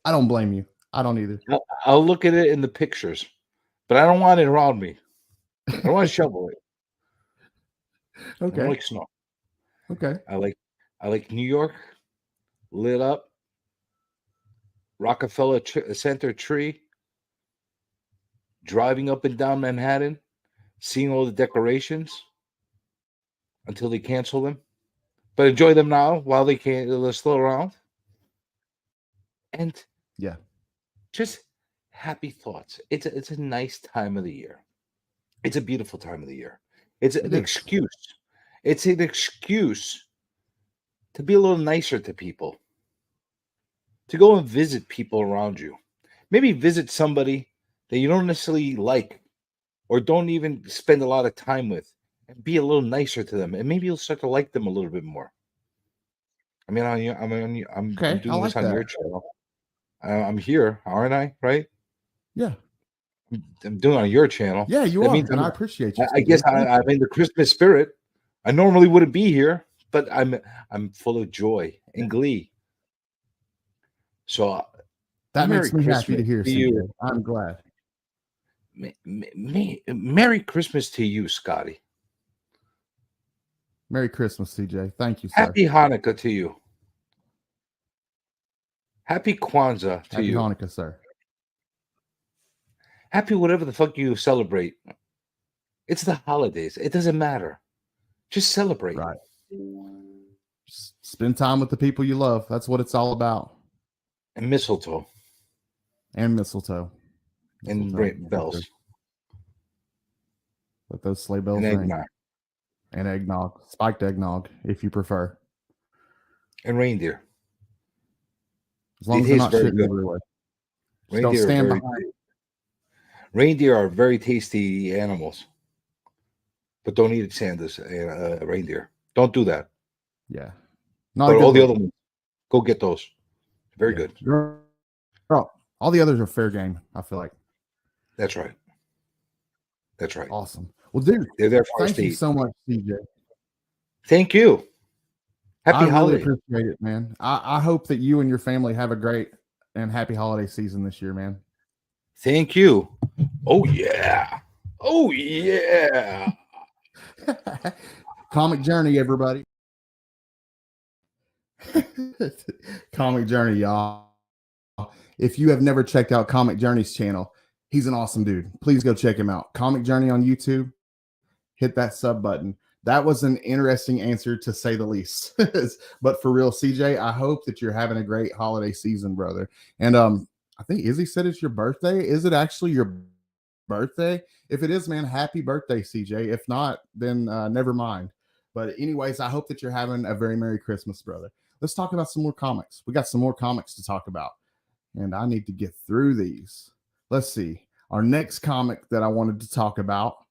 I don't blame you. I don't either. I'll look at it in the pictures, but I don't want it around me. I don't want to shovel it. I don't Okay. like snow. Okay. I like New York lit up, Rockefeller Center tree, driving up and down Manhattan, seeing all the decorations until they cancel them. But enjoy them now while they're still around. And Yeah. just happy thoughts. It's a nice time of the year. It's a beautiful time of the year. It's an excuse. It's an excuse to be a little nicer to people. To go and visit people around you. Maybe visit somebody that you don't necessarily like or don't even spend a lot of time with, and be a little nicer to them. And maybe you'll start to like them a little bit more. I mean, I'm Okay. doing I this like on that. your channel. I'm here, aren't I? Right? Yeah. I'm doing it on your channel. Yeah, you That are. means And I appreciate you. I guess I'm in the Christmas spirit. I normally wouldn't be here, but I'm full of joy and glee. So That Merry makes me happy to Christmas hear, to CJ. you. I'm glad. Merry Christmas to you, Scotty. Merry Christmas, CJ. Thank you, sir. Happy Hanukkah to you. Happy Kwanzaa to Happy you. Hanukkah, sir. Happy whatever the fuck you celebrate. It's the holidays. It doesn't matter. Just celebrate. Right. Just spend time with the people you love. That's what it's all about. And mistletoe. And mistletoe. And bells. Let those sleigh bells And ring. eggnog. And eggnog. Spiked eggnog, if you prefer. And reindeer. As long as they're not shitting everywhere. Don't stand behind. Reindeer are very tasty animals. But don't eat Santa's reindeer. Don't do that. Yeah. But all the other ones, go get those. Very good. Girl, all the others are fair game, I feel like. That's right. That's right. Awesome. Well, dude, they're there for thank you so much, CJ. Thank you. Happy holiday. Really appreciate it, man. I hope that you and your family have a great and happy holiday season this year, man. Thank you. Oh, yeah. Oh, yeah. Comic Journey, everybody. Comic Journey, y'all. If you have never checked out Comic Journey's channel, he's an awesome dude. Please go check him out. Comic Journey on YouTube. Hit that sub button. That was an interesting answer, to say the least. But for real, CJ, I hope that you're having a great holiday season, brother. And I think Izzy said it's your birthday. Is it actually your birthday? If it is, man, happy birthday, CJ. If not, then never mind. But anyways, I hope that you're having a very Merry Christmas, brother. Let's talk about some more comics. We got some more comics to talk about, and I need to get through these. Let's see. Our next comic that I wanted to talk about,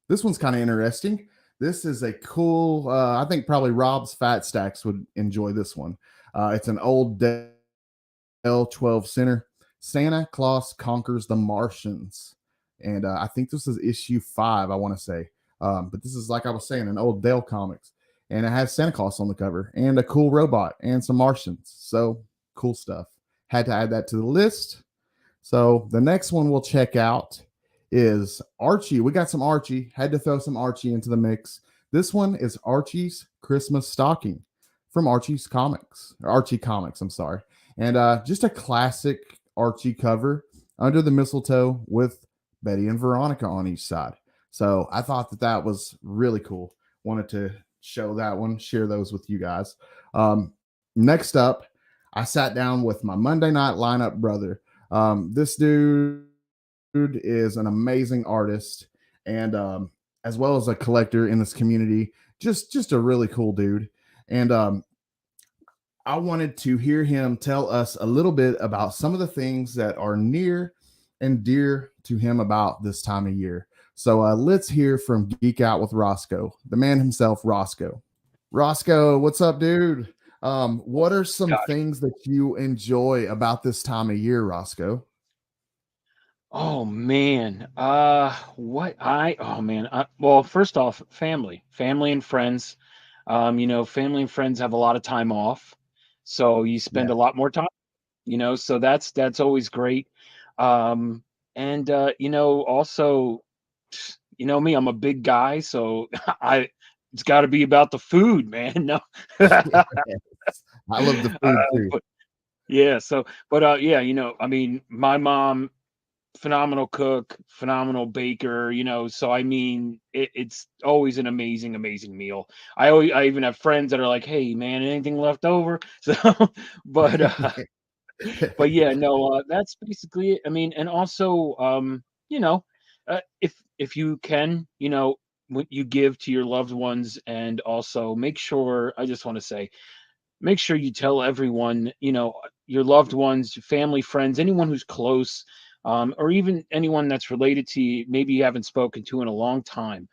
this one's kind of interesting. This is a cool, I think probably Rob's Fat Stacks would enjoy this one. It's an old Dell 12 center. Santa Claus Conquers the Martians. And I think this is issue 5, I want to say. But this is, like I was saying, an old Dell Comics. And it has Santa Claus on the cover and a cool robot and some Martians. So cool stuff. Had to add that to the list. So the next one we'll check out is Archie. We got some Archie. Had to throw some Archie into the mix. This one is Archie's Christmas Stocking from Archie Comics, I'm sorry. And just a classic Archie cover under the mistletoe with Betty and Veronica on each side. So I thought that was really cool. Wanted to show that one, share those with you guys. Next up, I sat down with my Monday night lineup brother. This dude is an amazing artist and as well as a collector in this community. Just a really cool dude. And I wanted to hear him tell us a little bit about some of the things that are near and dear to him about this time of year. So let's hear from Geek Out with Roscoe, the man himself, Roscoe. Roscoe, what's up, dude? What are some things that you enjoy about this time of year, Roscoe? Oh man. Well, first off, family and friends. Family and friends have a lot of time off. So you spend Yeah. a lot more time, so that's always great. And also, me, I'm a big guy, so I it's got to be about the food, man. No. I love the food too. But yeah, yeah, I mean, my mom, phenomenal cook, phenomenal baker, so I mean, it's always an amazing meal. I even have friends that are like, "Hey man, anything left over?" So but but yeah, no, that's basically it. I mean, and also, if you can, what you give to your loved ones, and also make sure, I just want to say, make sure you tell everyone, your loved ones, your family, friends, anyone who's close, or even anyone that's related to you, maybe you haven't spoken to in a long time.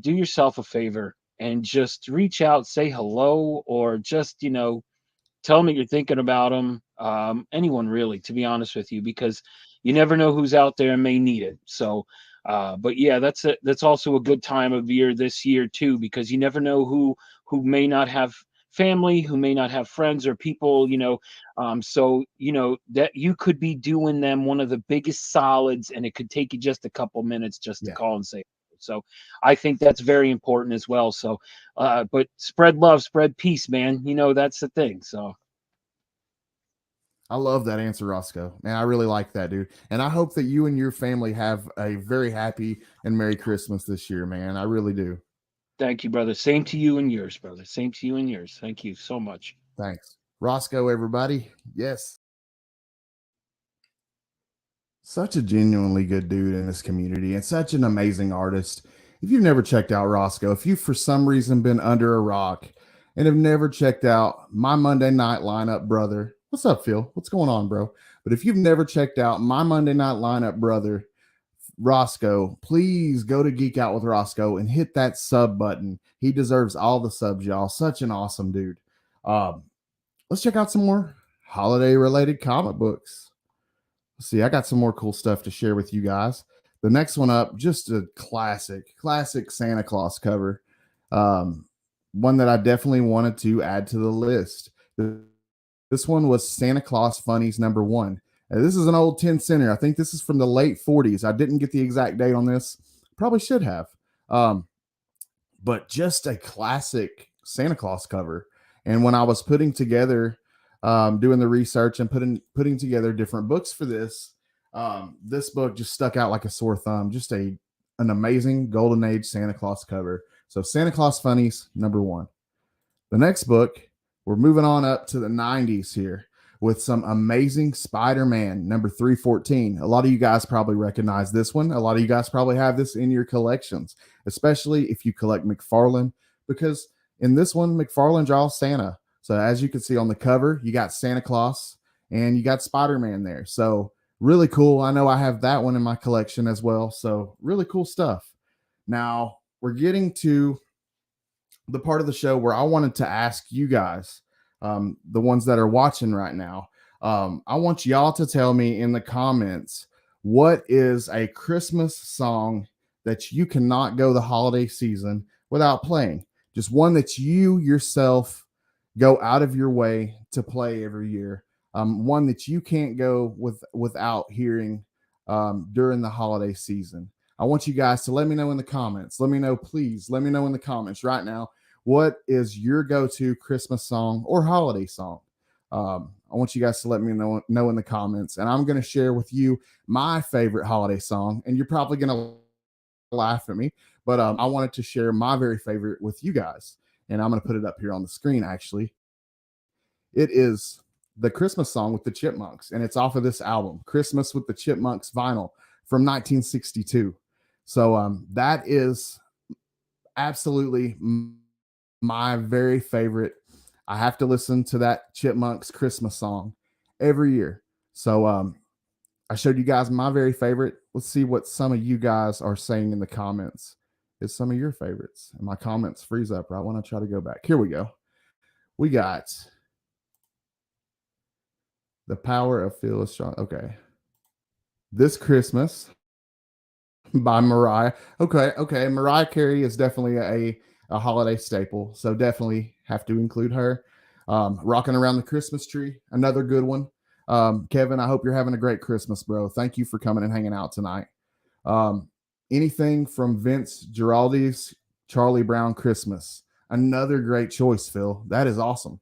Do yourself a favor and just reach out, say hello, or just, tell them that you're thinking about them. Anyone really, to be honest with you, because you never know who's out there and may need it. So, but yeah, that's also a good time of year this year too, because you never know who may not have family, who may not have friends or people, so that you could be doing them one of the biggest solids, and it could take you just a couple minutes just to Yeah. call and say. So I think that's very important as well. So but spread love, spread peace, man. That's the thing. So I love that answer, Roscoe. Man, I really like that, dude. And I hope that you and your family have a very happy and Merry Christmas this year, man. I really do. thank you, brother. Same to you and yours, brother. Same to you and yours. Thank you so much. Thanks. Roscoe, everybody. Yes. Such a genuinely good dude in this community and such an amazing artist. If you've never checked out Roscoe, if you've for some reason been under a rock and have never checked out my Monday night lineup, brother, what's up, Phil? What's going on, bro? But if you've never checked out my Monday night lineup, brother, Roscoe, please go to Geek Out with Roscoe and hit that sub button. He deserves all the subs, y'all. Such an awesome dude. Let's check out some more holiday related comic books. Let's see, I got some more cool stuff to share with you guys. The next one up, just a classic Santa Claus cover. One that I definitely wanted to add to the list. This one was Santa Claus Funnies #1. This is an old 10 center. I think this is from the late 40s. I didn't get the exact date on this. Probably should have. But just a classic Santa Claus cover. And when I was putting together, doing the research and putting together different books for this, this book just stuck out like a sore thumb. Just an amazing golden age Santa Claus cover. So Santa Claus Funnies #1. The next book, we're moving on up to the 90s here with some amazing Spider-Man #314. A lot of you guys probably recognize this one. A lot of you guys probably have this in your collections, especially if you collect McFarlane, because in this one, McFarlane draws Santa. So as you can see on the cover, you got Santa Claus and you got Spider-Man there. So really cool. I know I have that one in my collection as well. So really cool stuff. Now we're getting to the part of the show where I wanted to ask you guys, the ones that are watching right now, I want y'all to tell me in the comments, what is a Christmas song that you cannot go the holiday season without playing? Just one that you yourself go out of your way to play every year. One that you can't go without hearing during the holiday season. I want you guys to let me know in the comments. Please let me know in the comments right now. What is your go-to Christmas song or holiday song? I want you guys to let me know in the comments, and I'm going to share with you my favorite holiday song. And you're probably going to laugh at me, but I wanted to share my very favorite with you guys, and I'm going to put it up here on the screen. Actually, it is the Christmas song with the Chipmunks, and it's off of this album, Christmas with the Chipmunks vinyl from 1962. So that is absolutely my very favorite. I have to listen to that Chipmunks Christmas song every year. So I showed you guys my very favorite. Let's see what some of you guys are saying in the comments. Is some of your favorites? And my comments freeze up right when I try to go back. Here we go. We got The Power of Feel Strong. Okay. This Christmas by Mariah. Okay. Mariah Carey is definitely a holiday staple. So definitely have to include her. Rocking Around the Christmas Tree, another good one. Kevin, I hope you're having a great Christmas, bro. Thank you for coming and hanging out tonight. Anything from Vince Giraldi's Charlie Brown Christmas. Another great choice, Phil. That is awesome.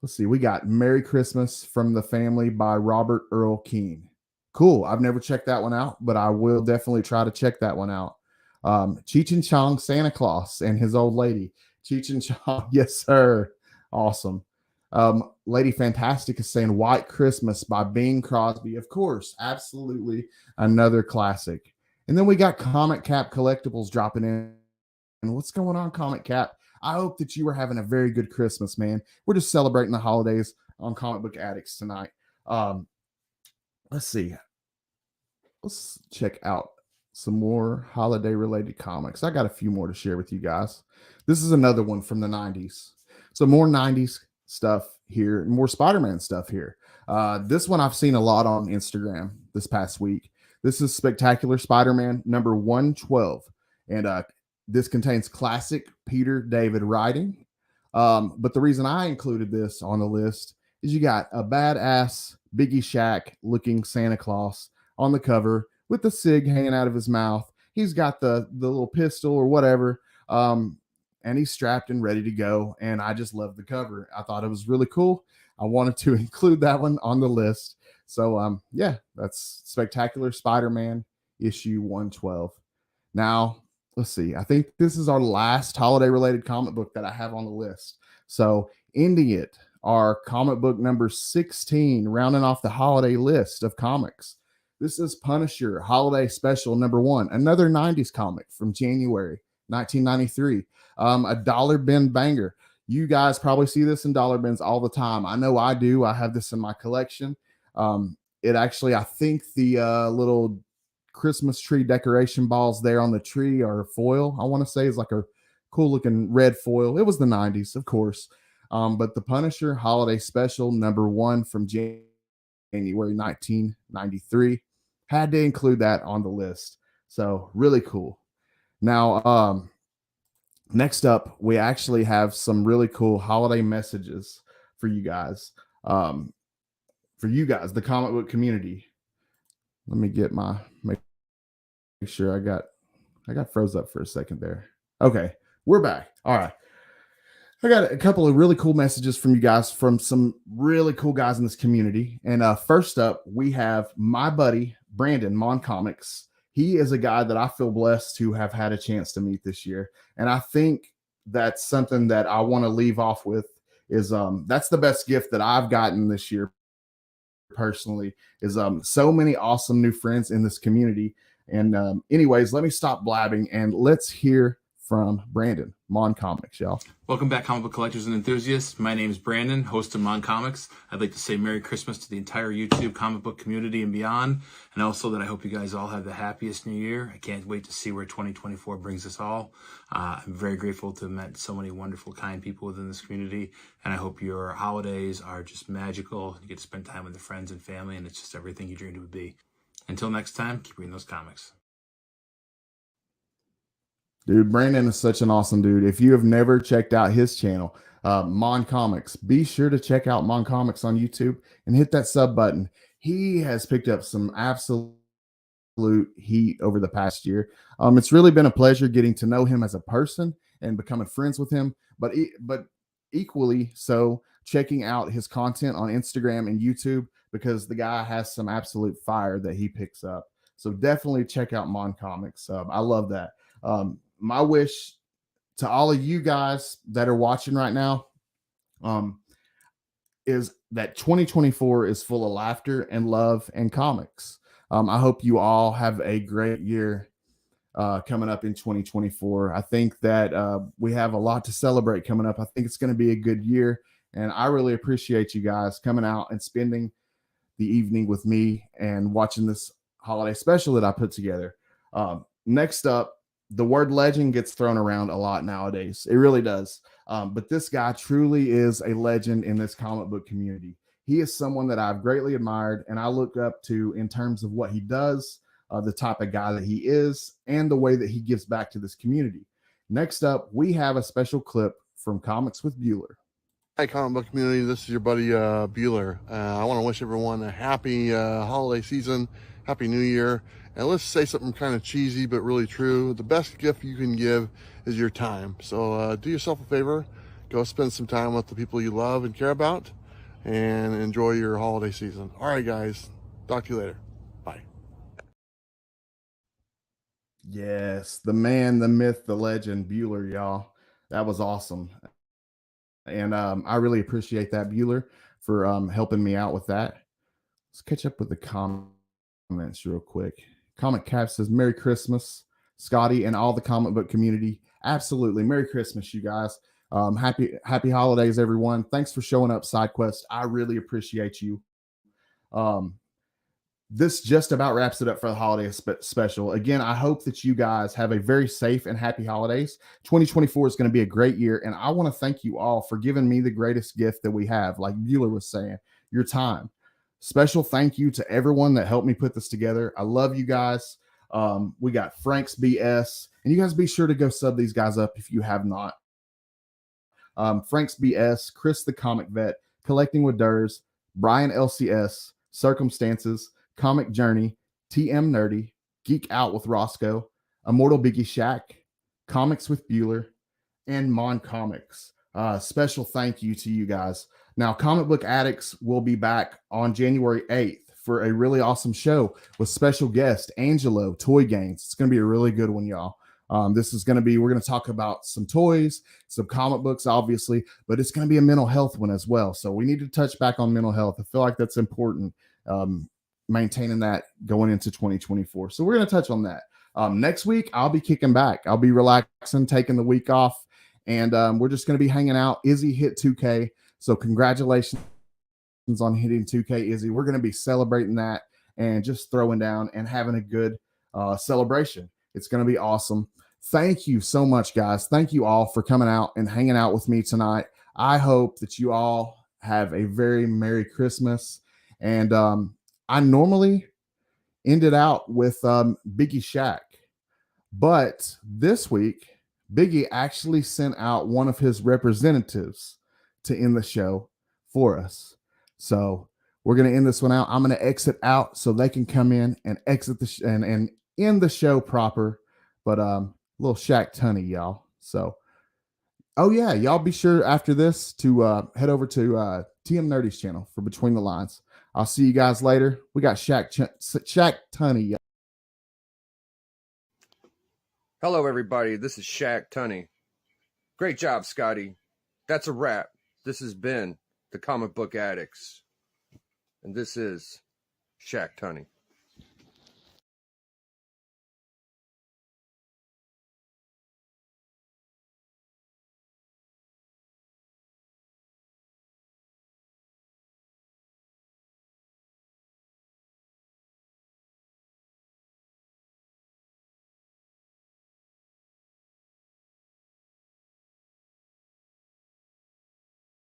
Let's see. We got Merry Christmas from the Family by Robert Earl Keen. Cool. I've never checked that one out, but I will definitely try to check that one out. Cheech and Chong, Santa Claus and His Old Lady. Cheech and Chong. Yes, sir. Awesome. Lady Fantastic is saying White Christmas by Bing Crosby. Of course. Absolutely. Another classic. And then we got Comic Cap Collectibles dropping in. And what's going on, Comic Cap? I hope that you are having a very good Christmas, man. We're just celebrating the holidays on Comic Book Addicts tonight. Let's see. Let's check out some more holiday-related comics. I got a few more to share with you guys. This is another one from the 90s. So more 90s stuff here, more Spider-Man stuff here. This one I've seen a lot on Instagram this past week. This is Spectacular Spider-Man number 112. And this contains classic Peter David writing. But the reason I included this on the list is you got a badass Biggie Shack looking Santa Claus on the cover with the cig hanging out of his mouth. He's got the little pistol or whatever. And he's strapped and ready to go. And I just love the cover. I thought it was really cool. I wanted to include that one on the list. So yeah, that's Spectacular Spider-Man issue 112. Now, let's see. I think this is our last holiday-related comic book that I have on the list. So ending it, our comic book number 16, rounding off the holiday list of comics. This is Punisher Holiday Special number 1, another 90s comic from January 1993. A dollar bin banger. You guys probably see this in dollar bins all the time. I know I do. I have this in my collection. It actually, I think the little Christmas tree decoration balls there on the tree are foil. I want to say is like a cool looking red foil. It was the 90s, of course. But the Punisher Holiday Special number 1 from January 1993. Had to include that on the list. So really cool. Now, next up, we actually have some really cool holiday messages for you guys. The comic book community. Let me get make sure I got froze up for a second there. Okay, we're back. All right. I got a couple of really cool messages from you guys from some really cool guys in this community. And first up, we have my buddy, Brandon, Mon Comics. He is a guy that I feel blessed to have had a chance to meet this year. And I think that's something that I want to leave off with is that's the best gift that I've gotten this year personally is so many awesome new friends in this community. And anyways, let me stop blabbing and let's hear from Brandon, Mon Comics, y'all. Welcome back, comic book collectors and enthusiasts. My name is Brandon, host of Mon Comics. I'd like to say Merry Christmas to the entire YouTube comic book community and beyond, and also that I hope you guys all have the happiest new year. I can't wait to see where 2024 brings us all. I'm very grateful to have met so many wonderful, kind people within this community, and I hope your holidays are just magical. You get to spend time with the friends and family, and it's just everything you dreamed it would be. Until next time, keep reading those comics. Dude, Brandon is such an awesome dude. If you have never checked out his channel, Mon Comics, be sure to check out Mon Comics on YouTube and hit that sub button. He has picked up some absolute heat over the past year. It's really been a pleasure getting to know him as a person and becoming friends with him, but equally so checking out his content on Instagram and YouTube because the guy has some absolute fire that he picks up. So definitely check out Mon Comics. I love that. My wish to all of you guys that are watching right now is that 2024 is full of laughter and love and comics. I hope you all have a great year coming up in 2024. I think that we have a lot to celebrate coming up. I think it's going to be a good year, and I really appreciate you guys coming out and spending the evening with me and watching this holiday special that I put together. Next up, the word legend gets thrown around a lot nowadays. It really does. But this guy truly is a legend in this comic book community. He is someone that I've greatly admired and I look up to in terms of what he does, the type of guy that he is, and the way that he gives back to this community. Next up, we have a special clip from Comics with Bueller. Hi, comic book community. This is your buddy Bueller. I want to wish everyone a happy holiday season, happy new year. And let's say something kind of cheesy but really true. The best gift you can give is your time. So do yourself a favor, go spend some time with the people you love and care about, and enjoy your holiday season. All right, guys. Talk to you later. Bye. Yes, the man, the myth, the legend, Bueller, y'all. That was awesome. And I really appreciate that, Bueller, for helping me out with that. Let's catch up with the comments real quick. Comic Cap says, Merry Christmas, Scotty, and all the comic book community. Absolutely. Merry Christmas, you guys. Happy holidays, everyone. Thanks for showing up, SideQuest. I really appreciate you. This just about wraps it up for the holiday special. Again, I hope that you guys have a very safe and happy holidays. 2024 is going to be a great year, and I want to thank you all for giving me the greatest gift that we have, like Bueller was saying, your time. Special thank you to everyone that helped me put this together. I love you guys. We got Frank's BS, and you guys be sure to go sub these guys up if you have not. Frank's BS, Chris the Comic Vet, Collecting with Durs, Brian LCS, Circumstances, Comic Journey, TM Nerdy, Geek Out with Roscoe, Immortal Biggie Shack, Comics with Bueller, and Mon Comics. Special thank you to you guys. Now, Comic Book Addicts will be back on January 8th for a really awesome show with special guest Angelo Toy Games. It's going to be a really good one, y'all. This is going to be, we're going to talk about some toys, some comic books, obviously, but it's going to be a mental health one as well. So we need to touch back on mental health. I feel like that's important. Maintaining that going into 2024. So we're going to touch on that. Next week, I'll be kicking back. I'll be relaxing, taking the week off, and we're just going to be hanging out. Izzy hit 2K. So congratulations on hitting 2K, Izzy. We're going to be celebrating that and just throwing down and having a good celebration. It's going to be awesome. Thank you so much, guys. Thank you all for coming out and hanging out with me tonight. I hope that you all have a very Merry Christmas. And I normally ended out with Biggie Shack, but this week, Biggie actually sent out one of his representatives to end the show for us. So we're going to end this one out. I'm going to exit out so they can come in and exit the and end the show proper. But little Shaq Tunney, y'all. So, oh yeah, y'all be sure after this to head over to TM Nerdy's channel for Between the Lines. I'll see you guys later. We got Shaq Tunney. Hello, everybody. This is Shaq Tunney. Great job, Scotty. That's a wrap. This has been the Comic Book Addicts. And this is Shaq Tunney.